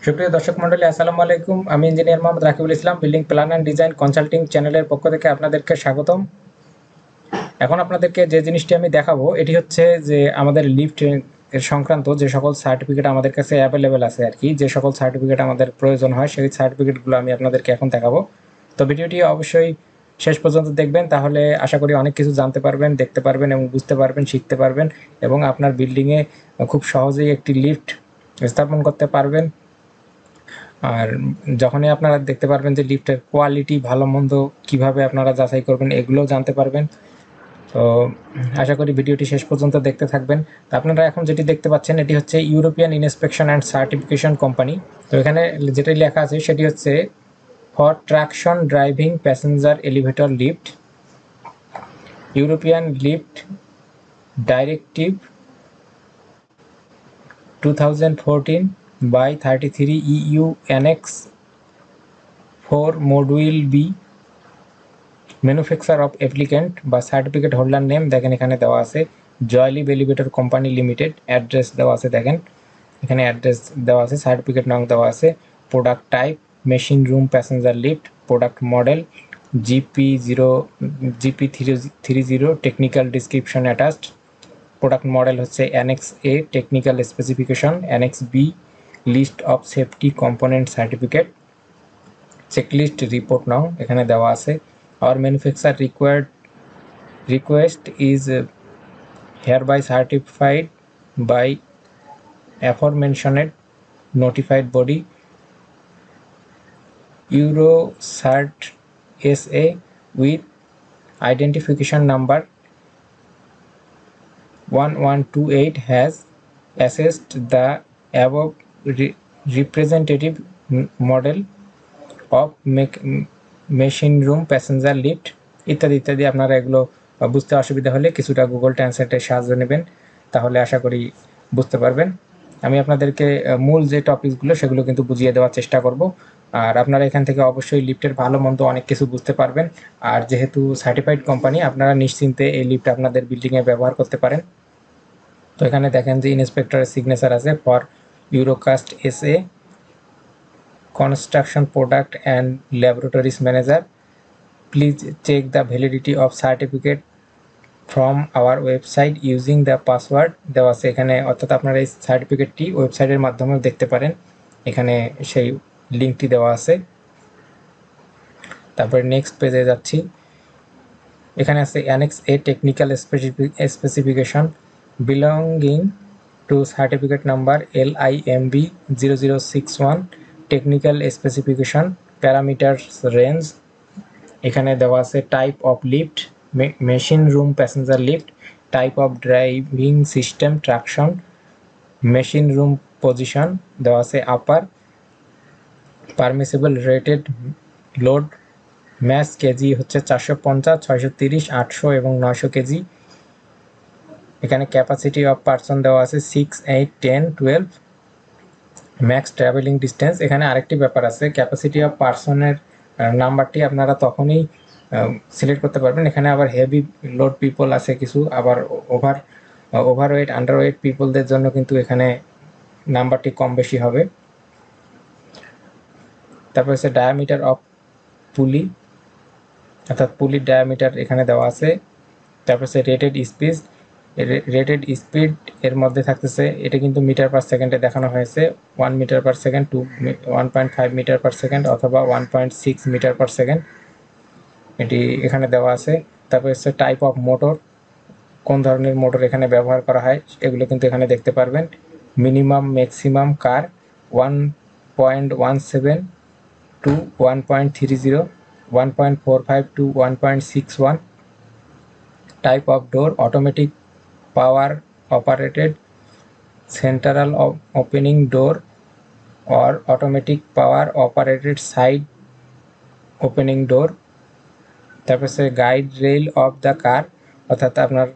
সুপ্রিয় দর্শক মণ্ডলী, আসসালামু আলাইকুম। আমি engineer Mohammad Rakibul Islam, building plan and design consulting চ্যানেলের পক্ষ থেকে আপনাদেরকে স্বাগতম। এখন আপনাদেরকে যে জিনিসটি আমি দেখাবো এটি হচ্ছে যে আমাদের লিফট এর সংক্রান্ত যে সকল সার্টিফিকেট আমাদের কাছে অ্যাভেলেবেল আছে আর কি, যে সকল সার্টিফিকেট আমাদের প্রয়োজন হয় সেই সার্টিফিকেটগুলো আমি আপনাদেরকে এখন দেখাবো। তো ভিডিওটি অবশ্যই শেষ পর্যন্ত দেখবেন, তাহলে আশা করি অনেক কিছু জানতে পারবেন, দেখতে পারবেন এবং বুঝতে পারবেন, শিখতে পারবেন এবং আপনার বিল্ডিংয়ে খুব সহজেই একটি লিফট স্থাপন করতে পারবেন। আর যখনই আপনারা দেখতে পারবেন যে লিফটের কোয়ালিটি ভালো মন্দ কীভাবে আপনারা যাচাই করবেন এগুলোও জানতে পারবেন। তো আশা করি ভিডিওটি শেষ পর্যন্ত দেখতে থাকবেন। তো আপনারা এখন যেটি দেখতে পাচ্ছেন এটি হচ্ছে European inspection and certification company. তো এখানে যেটি লেখা আছে সেটি হচ্ছে for traction driving passenger elevator lift, European lift directive 2014 by 33 EU Annex 4 Module B, manufacture of applicant বা সার্টিফিকেট হোল্ডার নেম দেখেন এখানে দেওয়া আছে জয়লিভ এলিভেটর কোম্পানি লিমিটেড, অ্যাড্রেস দেওয়া আছে দেখেন এখানে অ্যাড্রেস দেওয়া আছে, সার্টিফিকেট নং দেওয়া আছে, product type machine room passenger lift, product model GP30, technical description attached, product model হচ্ছে annex A technical specification, annex B list of safety component certificate, checklist report নাও এখানে দেওয়া আছে। Our manufacturer request is hereby certified by aforementioned notified body Eurocert SA with identification number 1128 has assessed the above representative model of machine room passenger lift ইত্যাদি ইত্যাদি। আপনারা এগুলো বুঝতে অসুবিধা হলে কিছুটা গুগল ট্রান্সলেটের সাহায্য নেবেন, তাহলে আশা করি বুঝতে পারবেন। আমি আপনাদেরকে মূল যে টপিকগুলো সেগুলো কিন্তু বুঝিয়ে দেওয়ার চেষ্টা করব, আর আপনারা এখান থেকে অবশ্যই লিফটের ভালো মন্দ অনেক কিছু বুঝতে পারবেন। আর যেহেতু সার্টিফাইড কোম্পানি, আপনারা নিশ্চিন্তে এই লিফট আপনাদের বিল্ডিংয়ে ব্যবহার করতে পারেন। তো এখানে দেখেন যে ইন্সপেক্টরের সিগনেচার আছে for ইউরোকাস্ট SA construction product and laboratories manager, please check the validity of certificate from our website using the password দেওয়া আছে এখানে, অর্থাৎ আপনারা এই সার্টিফিকেটটি ওয়েবসাইটের মাধ্যমেও দেখতে পারেন, এখানে সেই লিঙ্কটি দেওয়া আছে। তারপরে নেক্সট পেজে যাচ্ছি, এখানে আছে annex A technical specification belonging to certificate number LIMB 0061, technical specification parameters range, এখানে দেওয়া আছে type of lift machine room passenger lift, type of driving system traction, machine room position দেওয়া আছে upper, permissible rated load mass kg হচ্ছে 450, 630, 800 এবং 900 KG. এখানে capacity of person দেওয়া আছে 6, 8, 10, 12, ম্যাক্স ট্রাভেলিং ডিস্টেন্স। এখানে আরেকটি ব্যাপার আছে, ক্যাপাসিটি অফ পার্সনের নাম্বারটি আপনারা তখনই সিলেক্ট করতে পারবেন। এখানে আবার হেভি লোড পিপল আছে কিছু, আবার ওভারওয়েট আন্ডারওয়েট পিপলদের জন্য কিন্তু এখানে নাম্বারটি কম বেশি হবে। তারপর হচ্ছে ডায়ামিটার অফ পুলি, অর্থাৎ পুলির ডায়ামিটার এখানে দেওয়া আছে। তারপর হচ্ছে রেটেড স্পিড এর মধ্যে থাকতেছে, এটা কিন্তু মিটার পার সেকেন্ডে দেখানো হয়েছে, 1 metre per second, 1.5 metre per second অথবা 1.6 মিটার পার সেকেন্ড, এটি এখানে দেওয়া আছে। তারপর হচ্ছে টাইপ অফ মোটর, কোন ধরনের মোটর এখানে ব্যবহার করা হয় এগুলো কিন্তু এখানে দেখতে পারবেন। Minimum maximum car 1.17 to 1.30, 1.45 to 1.61, type of door automatic power operated central opening door or automatic power operated side opening door। তারপর সে guide rail of the car, অর্থাৎ আপনার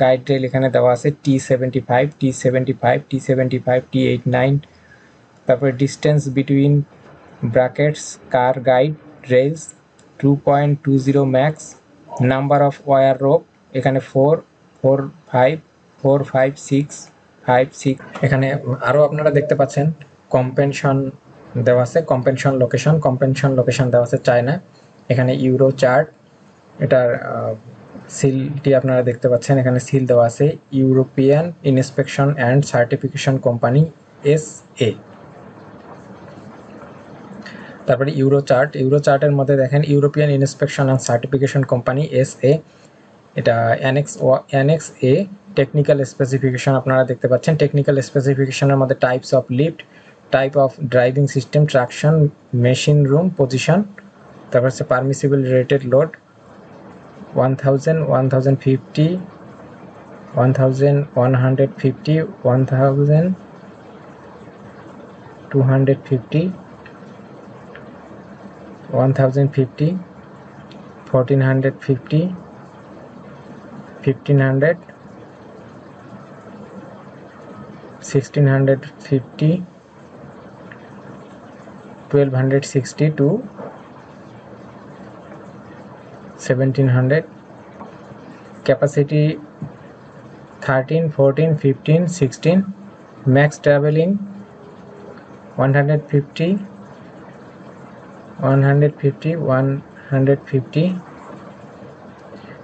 গাইড রেল এখানে দেওয়া আছে T75, T75, T75, T89। তারপরে distance between brackets car guide rails 2.20 max, number of wire rope এখানে 4, 4, 5, 4, 5, 6, 5, 6। এখানে আরও আপনারা দেখতে পাচ্ছেন কম্পেনশন দেওয়া আছে। কম্পেনশন লোকেশন দেওয়া আছে চায়না। এখানে ইউরো চার্ট, এটার সিলটি আপনারা দেখতে পাচ্ছেন, এখানে সিল দেওয়া আছে European inspection and certification company SA। তারপরে ইউরো চার্টের মধ্যে দেখেন European inspection and certification company SA, এটা অ্যানেক্স A। টেকনিক্যাল স্পেসিফিকেশন আপনারা দেখতে পাচ্ছেন। টেকনিক্যাল স্পেসিফিকেশনের মধ্যে types of lift, type of driving system, traction, machine room position, তারপর হচ্ছে permissible rated load 1000, 1050, 1150, 1250, 1050, 1450, 1500, 1650, 1260 to 1700, capacity 13, 14, 15, 16, max traveling 150, 150,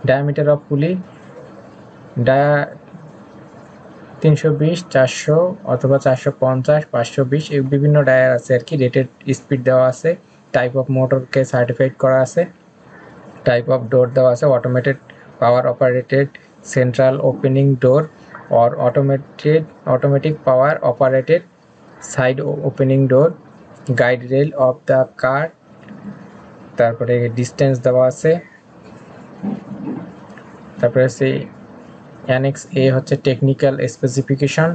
diameter of pulley 320, 400 অথবা 450, 520, এই বিভিন্ন ডায়ার আছে আর কি। রেটেড স্পিড দেওয়া আছে। টাইপ অফ মোটরকে সার্টিফাইড করা আছে। টাইপ অফ ডোর দেওয়া আছে automated, power operated, central opening door or automatic power operated side opening door, guide rail of the কার। তারপরে ডিস্টেন্স দেওয়া আছে। তারপরে সেই অ্যানেক্স A হচ্ছে টেকনিক্যাল স্পেসিফিকেশন,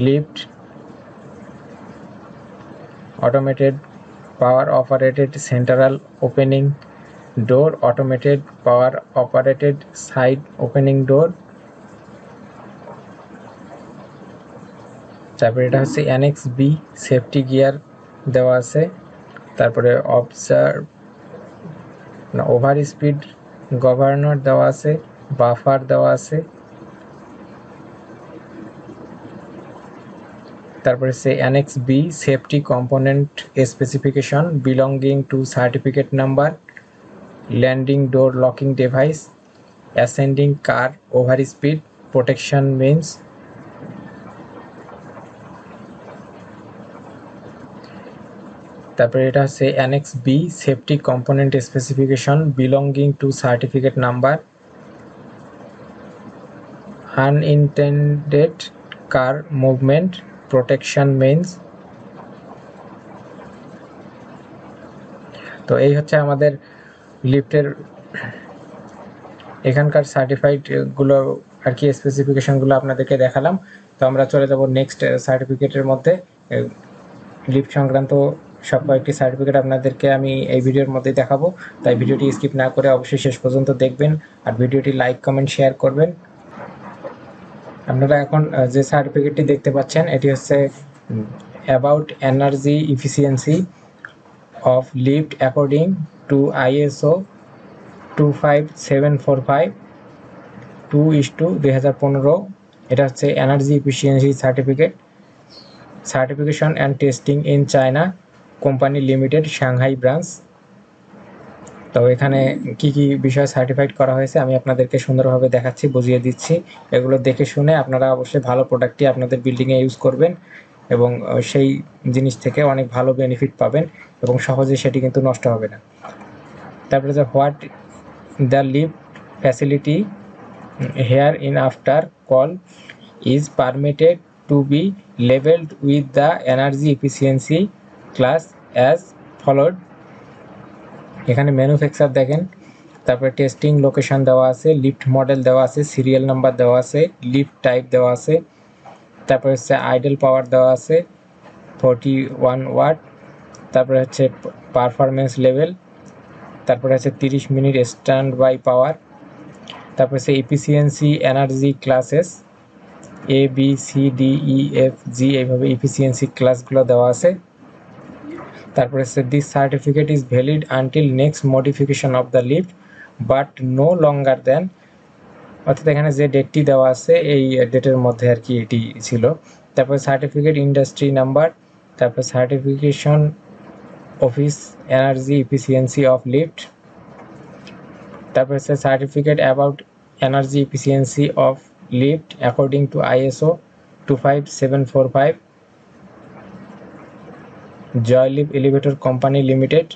লিফট, অটোমেটেড পাওয়ার অপারেটেড সেন্ট্রাল ওপেনিং ডোর, অটোমেটেড পাওয়ার অপারেটেড সাইড ওপেনিং ডোর। তারপরে এটা হচ্ছে annex B, safety gear দেওয়া আছে। তারপরে ওভার স্পিড গভর্নর দেওয়া আছে, বাফার দেওয়া আছে। তারপরে সে annex B, safety component specification belonging to certificate number, landing door locking device, ascending car over speed protection means. তারপরে এটা হচ্ছে annex B, safety component specification belonging to certificate number, unintended car movement protection means. তো এই হচ্ছে আমাদের লিফটের এখানকার সার্টিফাইডগুলো আর কি, স্পেসিফিকেশনগুলো আপনাদেরকে দেখালাম। তো আমরা চলে যাব নেক্সট সার্টিফিকেটের মধ্যে। লিফট সংক্রান্ত সব কয়েকটি সার্টিফিকেট আপনাদেরকে আমি এই ভিডিওর মধ্যে দেখাবো, তাই ভিডিওটি স্কিপ না করে অবশ্যই শেষ পর্যন্ত দেখবেন আর ভিডিওটি লাইক কমেন্ট শেয়ার করবেন। আপনারা এখন যে সার্টিফিকেটটি দেখতে পাচ্ছেন এটি হচ্ছে about energy efficiency of lift according to ISO 25745 2:2015। এটা হচ্ছে energy efficiency certification and testing in China company limited, Shanghai branch. তো এখানে কি কি বিষয় সার্টিফাইড করা হয়েছে আমি আপনাদেরকে সুন্দরভাবে দেখাচ্ছি, বুঝিয়ে দিচ্ছি। এগুলো দেখে শুনে আপনারা অবশ্যই ভালো প্রোডাক্টটি আপনাদের বিল্ডিংয়ে ইউজ করবেন এবং সেই জিনিস থেকে অনেক ভালো বেনিফিট পাবেন এবং সহজে সেটি কিন্তু নষ্ট হবে না। তারপরে যে what the lift facility here in after call is permitted to be levelled with the energy efficiency class as followed. এখানে ম্যানুফ্যাকচার দেখেন, তারপরে টেস্টিং লোকেশন দেওয়া আছে, লিফট মডেল দেওয়া আছে, সিরিয়াল নাম্বার দেওয়া আছে, লিফট টাইপ দেওয়া আছে, তারপরে হচ্ছে আইডল পাওয়ার দেওয়া আছে 41 ওয়াট, তারপরে হচ্ছে পারফরমেন্স লেভেল, তারপরে হচ্ছে 30 মিনিট স্ট্যান্ড বাই পাওয়ার, তারপরে হচ্ছে এফিসিয়েন্সি এনার্জি ক্লাসেস ABCDEFG, এইভাবে এফিসিয়েন্সি ক্লাসগুলো দেওয়া আছে। তারপরে হচ্ছে this certificate is valid until next modification of the lift but no longer than, অর্থাৎ এখানে যে ডেটটি দেওয়া আছে এই ডেটের মধ্যে আর কি এটি ছিল। তারপরে সার্টিফিকেট ইন্ডাস্ট্রি নাম্বার, তারপর certification office energy efficiency of lift, তারপর হচ্ছে certificate about energy efficiency of lift according to ISO 25745, Joylift elevator company limited,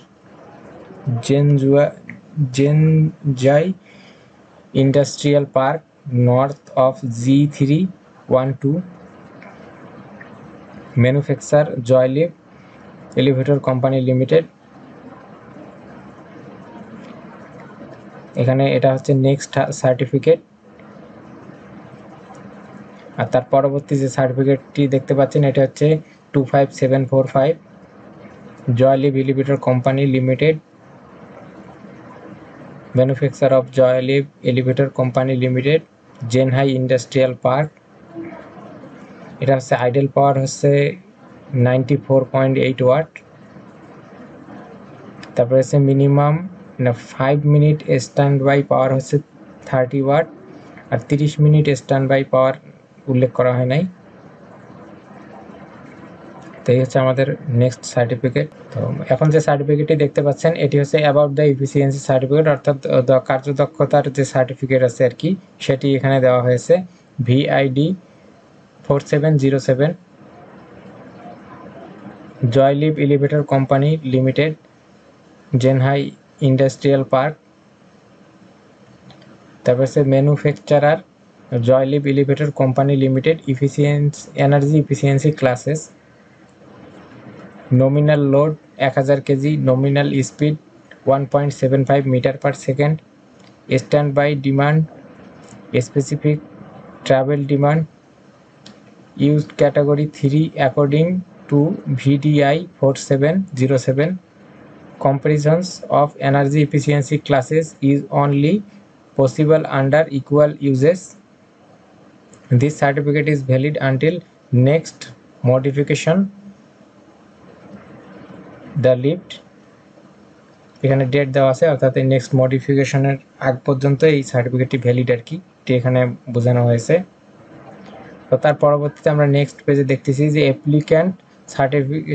Zhenhai industrial park north of G312, manufacture Joylift elevator company limited. এখানে এটা হচ্ছে next certificate. আর তার পরবর্তী যে সার্টিফিকেটটি দেখতে পাচ্ছেন এটা হচ্ছে 25745, Joylift elevator company limited, manufacture of Joylift elevator company limited, Zhenhai industrial park. এটা হচ্ছে আইডেল পাওয়ার হচ্ছে 94.8 ওয়াট। তারপরে হচ্ছে minimum 5 minute stand by power হচ্ছে 30 ওয়াট, আর 30 মিনিট স্ট্যান্ড বাই পাওয়ার উল্লেখ করা হয় নাই। তো এই হচ্ছে আমাদের নেক্সট সার্টিফিকেট। তো এখন যে সার্টিফিকেটটি দেখতে পাচ্ছেন এটি হচ্ছে অ্যাবাউট দ্য এফিসিয়েন্সি সার্টিফিকেট, অর্থাৎ কার্যদক্ষতার যে সার্টিফিকেট আছে আর কি, সেটি এখানে দেওয়া হয়েছে। VID 4707, Joylift elevator company limited, Zhenhai industrial park. তারপর হচ্ছে manufacturer Joylift elevator company limited, energy efficiency classes, nominal load 1000 kg, nominal speed 1.75 metre per second, stand by demand, specific travel demand, used category 3 according to VDI 4707, comparisons of energy efficiency classes is only possible under equal uses. This certificate is valid until next modification the lift। এখানে date দেওয়া আছে, অর্থাৎ এই next মডিফিকেশনের আগ পর্যন্ত এই সার্টিফিকেটটি valid আর কি, এখানে বোঝানো হয়েছে। তো তার পরবর্তীতে আমরা নেক্সট পেজে দেখতেছি যে অ্যাপ্লিক্যান্ট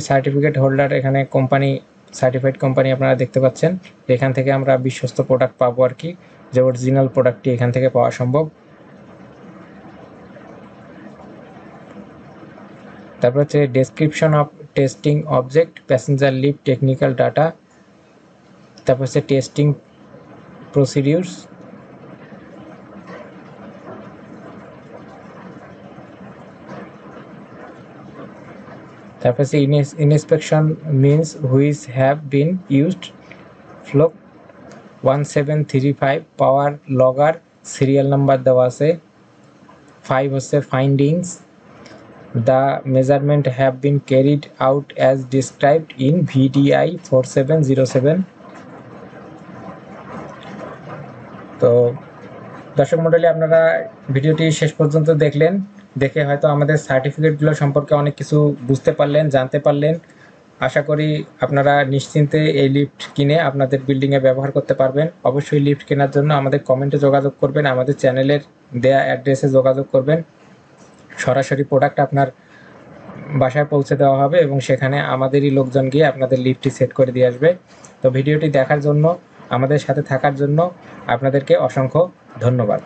সার্টিফিকেট হোল্ডার, এখানে কোম্পানি সার্টিফাইড কোম্পানি আপনারা দেখতে পাচ্ছেন। এখান থেকে আমরা বিশ্বস্ত প্রোডাক্ট পাবো আর কি, যে অরিজিনাল প্রোডাক্টটি এখান থেকে পাওয়া সম্ভব। তারপর হচ্ছে description of testing object, passenger lift technical data, তারপর হচ্ছে টেস্টিং প্রসিডিউরস, তারপর হচ্ছে inspection means which have been used, Fluke 1735, power logger serial number দেওয়া আছে। 5 হচ্ছে findings, the measurement have been carried out as described in VDI 4707। তো দর্শক মণ্ডলী, আপনারা ভিডিওটি শেষ পর্যন্ত দেখলেন, দেখে হয়তো আমাদের সার্টিফিকেটগুলো সম্পর্কে অনেক কিছু বুঝতে পারলেন, জানতে পারলেন। আশা করি আপনারা নিশ্চিন্তে এই লিফট কিনে আপনাদের বিল্ডিংয়ে ব্যবহার করতে পারবেন। অবশ্যই লিফট কেনার জন্য আমাদের কমেন্টে যোগাযোগ করবেন, আমাদের চ্যানেলের দেয়া অ্যাড্রেসে যোগাযোগ করবেন। সরাসরি প্রোডাক্ট আপনার বাসায় পৌঁছে দেওয়া হবে এবং সেখানে আমাদেরই লোকজন গিয়ে আপনাদের লিফটটি সেট করে দিয়ে আসবে। তো ভিডিওটি দেখার জন্য, আমাদের সাথে থাকার জন্য আপনাদেরকে অসংখ্য ধন্যবাদ।